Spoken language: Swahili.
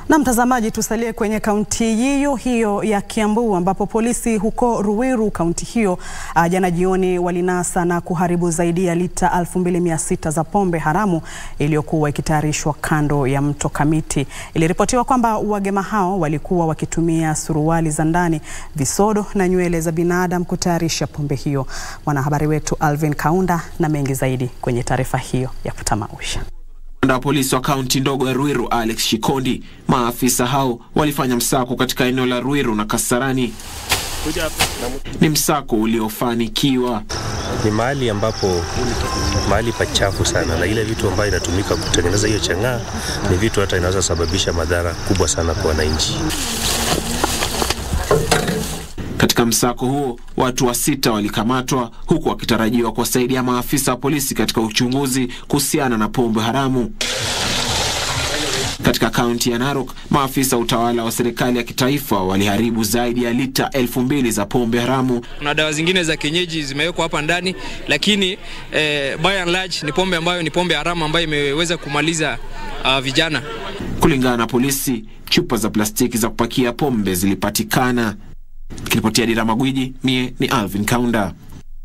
Na mtazamaji, tusalie kwenye kaunti hiyo ya Kiambu ambapo polisi huko Ruiru, kaunti hiyo, jana jioni walinasa na kuharibu zaidi ya lita 2600 za pombe haramu iliyokuwa ikitayarishwa kando ya mto Kamiti. Iliripotiwa kwamba wagema hao walikuwa wakitumia suruali za ndani, visodo na nywele za binadamu kutayarisha pombe hiyo. Mwanahabari wetu Alvin Kaunda na mengi zaidi kwenye taarifa hiyo ya kutamausha. Kamanda wa polisi wa kaunti ndogo ya Ruiru Alex Shikondi, maafisa hao walifanya msako katika eneo la Ruiru na Kasarani. Ni msako uliofanikiwa. Ni mahali ambapo mahali pachafu sana, na ile vitu ambayo inatumika kutengeneza hiyo chang'aa ni vitu hata inaweza sababisha madhara kubwa sana kwa wananchi. Katika msako huo, watu 6 walikamatwa huku wakitarajiwa kuwasaidia maafisa wa polisi katika uchunguzi kuhusiana na pombe haramu. Katika kaunti ya Narok, maafisa utawala wa serikali ya kitaifa waliharibu zaidi ya lita 2000 za pombe haramu. Kuna dawa zingine za kienyeji zimewekwa hapa ndani, lakini by and large ni pombe haramu ambayo imeweza kumaliza vijana. Kulingana na polisi, chupa za plastiki za kupakia pombe zilipatikana. Nikiripotia Dira Magwiji, mie ni Alvin Kaunda.